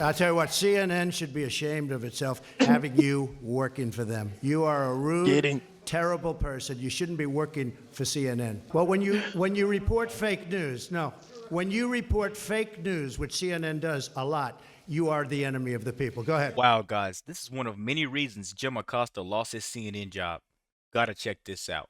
I'll tell you what, CNN should be ashamed of itself having you working for them. You are a rude, terrible person. You shouldn't be working for CNN. Well, when you report fake news, when you report fake news, which CNN does a lot, you are the enemy of the people. Go ahead. Wow, guys, this is one of many reasons Jim Acosta lost his CNN job. Gotta check this out.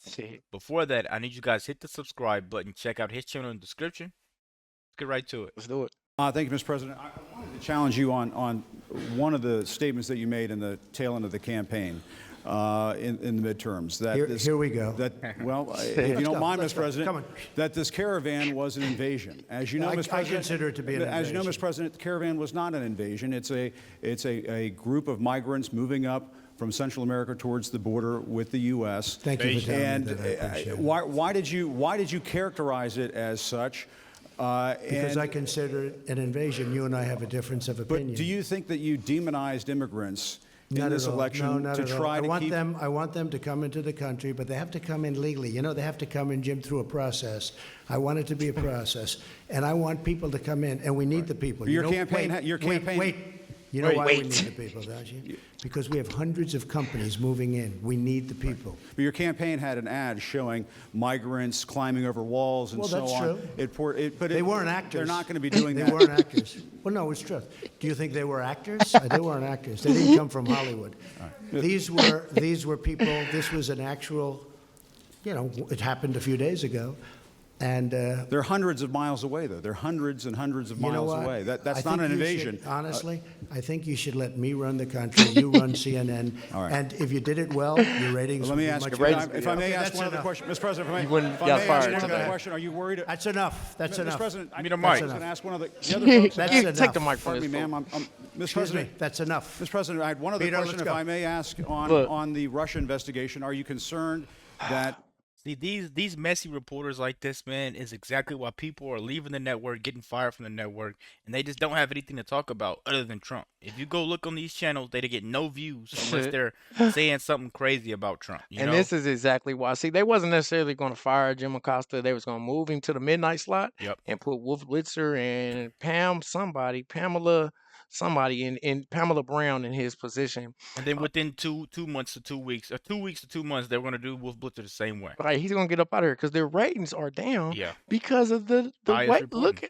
Before that, I need you guys to hit the subscribe button. Check out his channel in the description. Let's get right to it. Let's do it. Thank you, Mr. President. I wanted to challenge you on one of the statements that you made in the tail end of the campaign in the midterms. Here we go. If you don't mind, Mr. President, that this caravan was an invasion. As you know, Mr. President, I consider it to be an invasion. As you know, Mr. President, the caravan was not an invasion. It's a group of migrants moving up from Central America towards the border with the U.S. Thank you for telling me that. I appreciate it. Why did you characterize it as such? Because I consider it an invasion. You and I have a difference of opinion. But do you think that you demonized immigrants in this election to try to keep? I want them to come into the country, but they have to come in legally. You know, they have to come in, Jim, through a process. I want it to be a process, and I want people to come in, and we need the people. Your campaign. Wait. You know why we need the people, don't you? Because we have hundreds of companies moving in. We need the people. But your campaign had an ad showing migrants climbing over walls and so on. That's true. But they weren't actors. They're not going to be doing that. They weren't actors. Well, no, it's true. Do you think they were actors? They weren't actors. They didn't come from Hollywood. Right. These were people. This was an actual. You know, it happened a few days ago. And they're hundreds of miles away, though. They're hundreds and hundreds of miles away. That's not an invasion. Honestly, I think you should let me run the country. You run CNN. All right. And if you did it well, your ratings would be much better. If I may ask one other question, Mr. President, you wouldn't get fired today. Question, are you worried? That's enough. That's enough. Mr. President, I mean, Mike. I was going to ask one of the other folks. That's enough. Take the mic from Pardon me, ma'am. Mr. President, that's enough. Mr. President, I had one other question, if I may ask, on the Russia investigation. Are you concerned that? See, these messy reporters like this, man, is exactly why people are leaving the network, getting fired from the network, and they just don't have anything to talk about other than Trump. If you go look on these channels, they get no views unless they're saying something crazy about Trump. You know? This is exactly why. See, they wasn't necessarily going to fire Jim Acosta. They was going to move him to the midnight slot and put Wolf Blitzer and Pamela Brown in his position. And then within 2 months to 2 weeks, or 2 weeks to 2 months, they're going to do Wolf Blitzer the same way. Right, he's going to get up out of here because their ratings are down because of the way. Look,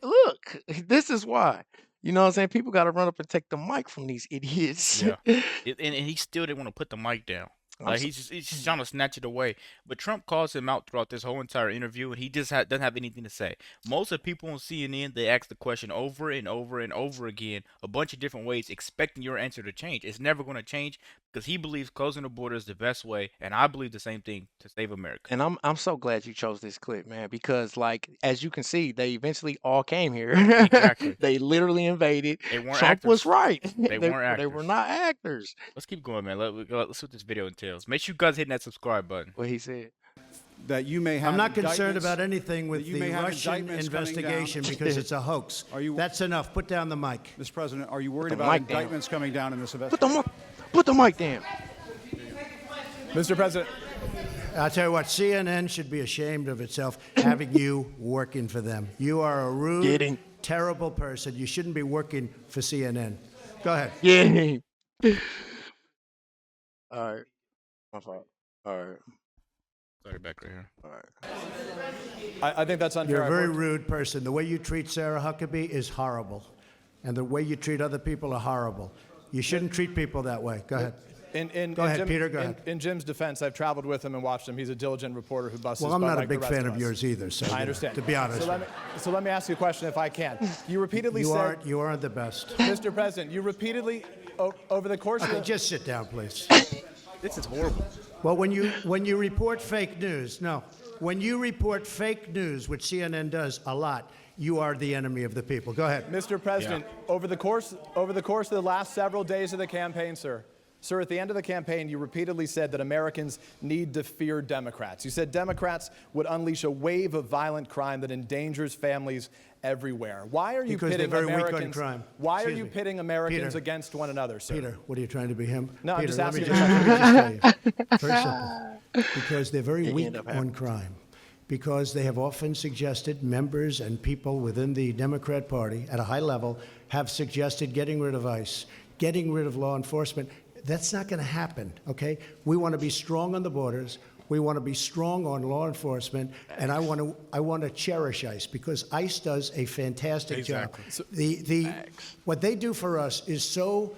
this is why. You know what I'm saying? People got to run up and take the mic from these idiots. Yeah. and he still didn't want to put the mic down. Like he's just trying to snatch it away. But Trump calls him out throughout this whole entire interview, and he just doesn't have anything to say. Most of the people on CNN, they ask the question over and over and over again, a bunch of different ways, expecting your answer to change. It's never going to change because he believes closing the border is the best way, and I believe the same thing to save America. And I'm so glad you chose this clip, man, because like as you can see, they eventually all came here. Exactly. They literally invaded. They weren't Trump actors. was right. They weren't actors. They were not actors. Let's keep going, man. Let's see what this video entails. Make sure you guys hit that subscribe button. What he said. That you may have. I'm not concerned about anything with the Russian investigation because it's a hoax. That's enough. Put down the mic. Mr. President, are you worried about indictments coming down in this investigation? Put the mic down. Mr. President. I'll tell you what, CNN should be ashamed of itself having you working for them. You are a rude, terrible person. You shouldn't be working for CNN. Go ahead. All right. My fault. All right. Sorry, back right here. All right. I think that's unfair. You're a very rude person. The way you treat Sarah Huckabee is horrible. And the way you treat other people are horrible. You shouldn't treat people that way. Go ahead. Go ahead, Peter. Go ahead. In Jim's defense, I've traveled with him and watched him. He's a diligent reporter who busts his butt. Well, I'm not like a big the rest fan of of yours either. So I understand. To be honest. So let me ask you a question, if I can. You repeatedly said you aren't the best, Mr. President. You repeatedly over the course of just sit down, please. This is horrible. Well, when you report fake news, when you report fake news, which CNN does a lot, you are the enemy of the people. Go ahead. Mr. President, over the course of the last several days of the campaign, sir, at the end of the campaign, you repeatedly said that Americans need to fear Democrats. You said Democrats would unleash a wave of violent crime that endangers families everywhere. Why are you pitting Americans? Why are you pitting Americans against one another, sir? Peter, what are you trying to be him? No, Peter, I'm just asking. Let me just tell you. Very simple. Because they're very weak on crime. because they have often suggested, members and people within the Democrat Party at a high level have suggested getting rid of ICE, getting rid of law enforcement. That's not going to happen, okay? We want to be strong on the borders. We want to be strong on law enforcement, and I want to cherish ICE because ICE does a fantastic job. What they do for us is so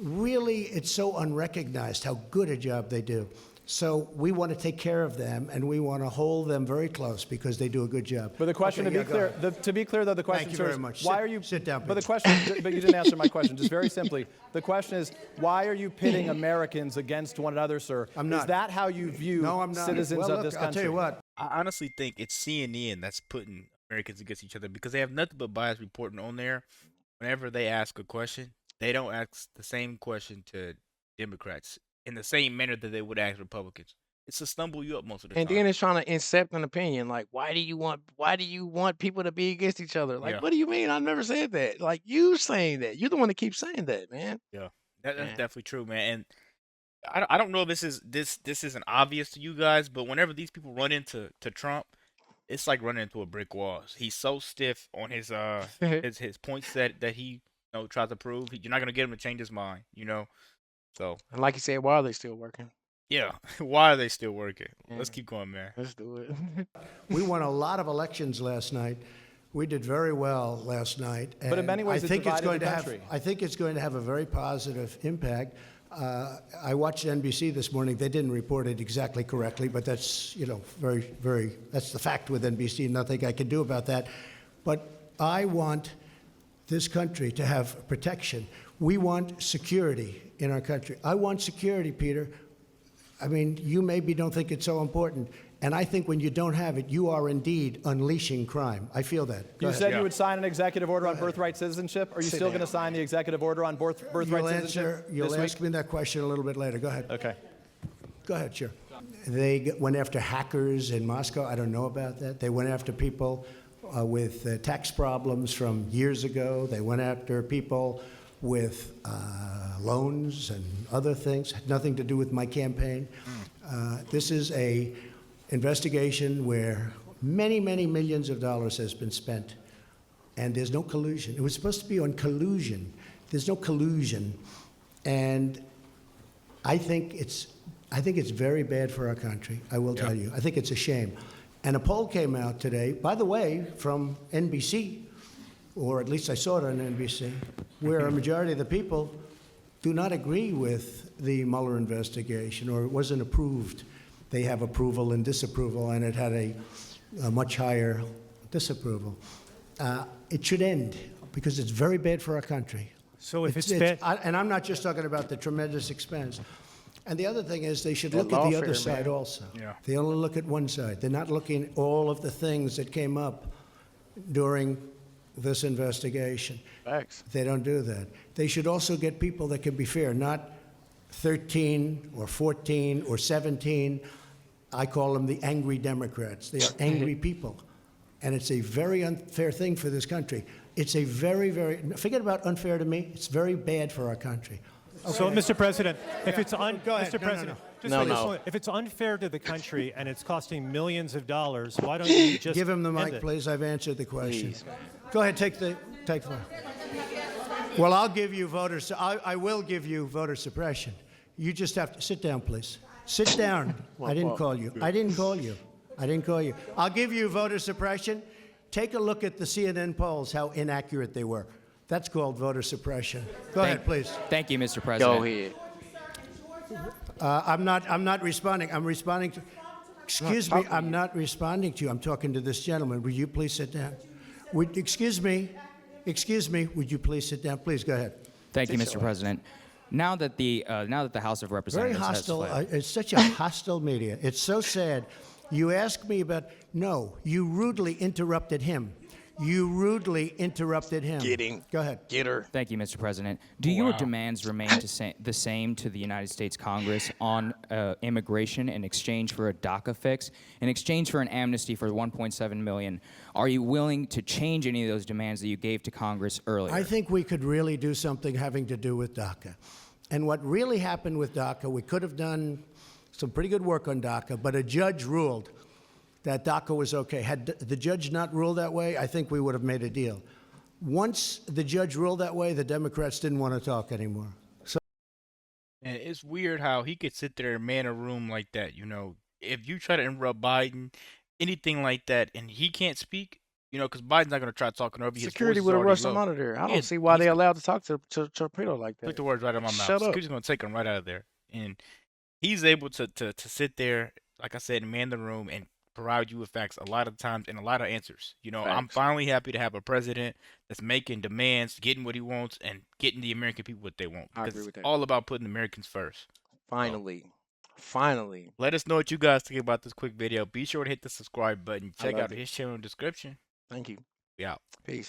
it's so unrecognized how good a job they do. So we want to take care of them, and we want to hold them very close because they do a good job. But the question, okay, to be clear, though, the question, Thank you sir, very is much. why are you? Sit down, please. But the question, but you didn't answer my question. Just very simply, the question is, why are you pitting Americans against one another, sir? I'm not. Is that how you view citizens well, of look, this country? I'll tell you what. I honestly think it's CNN that's putting Americans against each other because they have nothing but bias reporting on there. Whenever they ask a question, they don't ask the same question to Democrats in the same manner that they would ask Republicans. It's to stumble you up most of the time. And then it's trying to incept an opinion. Like, why do you want people to be against each other? Like, what do you mean? I've never said that. Like, you saying that. You're the one that keeps saying that, man. Yeah, that's definitely true, man. And I don't know if this isn't obvious to you guys, but whenever these people run into Trump, it's like running into a brick wall. He's so stiff on his his points that he tries to prove. You're not gonna get him to change his mind, So, and like you said, why are they still working? Yeah, why are they still working? Yeah. Let's keep going, man. Let's do it. We won a lot of elections last night. We did very well last night. But in many ways, I think it's going the to country. I think it's going to have a very positive impact. I watched NBC this morning. They didn't report it exactly correctly, but that's that's the fact with NBC. Nothing I can do about that. But I want this country to have protection. We want security in our country. I want security, Peter. I mean, you maybe don't think it's so important. And I think when you don't have it, you are indeed unleashing crime. I feel that. You said you would sign an executive order on birthright citizenship. Are you still going to sign the executive order on birthright citizenship? You'll ask me that question a little bit later. Go ahead. Okay. Go ahead, sure. They went after hackers in Moscow. I don't know about that. They went after people with tax problems from years ago. They went after people with loans and other things. Had nothing to do with my campaign. This is a investigation where many, many millions of dollars has been spent, and there's no collusion. It was supposed to be on collusion. There's no collusion, and I think it's very bad for our country. I will tell you. I think it's a shame. And a poll came out today, by the way, from NBC, or at least I saw it on NBC, where a majority of the people do not agree with the Mueller investigation, or it wasn't approved. They have approval and disapproval, and it had a much higher disapproval. It should end because it's very bad for our country. So if it's bad, and I'm not just talking about the tremendous expense. And the other thing is they should look at the other side also. Yeah. They only look at one side. They're not looking at all of the things that came up during this investigation. Facts. They don't do that. They should also get people that can be fair, not 13 or 14 or 17. I call them the angry Democrats. They are angry people. And it's a very unfair thing for this country. It's a very, very, forget about unfair to me, it's very bad for our country. Okay. So, Mr. President, if it's Go ahead. Mr. President, if it's unfair to the country and it's costing millions of dollars, why don't you just give him the mic, please? I've answered the question. Please. Go ahead, take the mic. Well, I'll give you I will give you voter suppression. You just have to sit down, please. Sit down. I didn't call you. I didn't call you. I didn't call you. I'll give you voter suppression. Take a look at the CNN polls, how inaccurate they were. That's called voter suppression. Go ahead, please. Thank you, Mr. President. Go ahead. I'm not responding. I'm responding to. Excuse me. I'm not responding to you. I'm talking to this gentleman. Will you please sit down? Excuse me. Would you please sit down? Please go ahead. Thank you, Mr. President. Now that the House of Representatives very hostile. has fled. It's such a hostile media. It's so sad. You ask me about. No, you rudely interrupted him. You rudely interrupted him. Go ahead. Get her. Thank you, Mr. President. Do your demands remain the same to the United States Congress on immigration in exchange for a DACA fix, in exchange for an amnesty for 1.7 million? Are you willing to change any of those demands that you gave to Congress earlier? I think we could really do something having to do with DACA. And what really happened with DACA, we could have done some pretty good work on DACA, but a judge ruled that DACA was okay. Had the judge not ruled that way, I think we would have made a deal. Once the judge ruled that way, the Democrats didn't want to talk anymore. So, and it's weird how he could sit there and man a room like that. You know, if you try to interrupt Biden, anything like that, and he can't speak, you know, because Biden's not going to try talking over. Security would have rushed him out of there. I don't see why they allowed to talk to Torpedo like that. Took the words right out of my mouth. Shut up. Security's going to take him right out of there, and he's able to sit there, like I said, and man the room and provide you with facts a lot of times and a lot of answers. You know, I'm finally happy to have a president that's making demands, getting what he wants, and getting the American people what they want. I agree with that. It's all about putting Americans first. Finally. Finally. Let us know what you guys think about this quick video. Be sure to hit the subscribe button. Check out his channel in the description. Thank you. We out. Peace.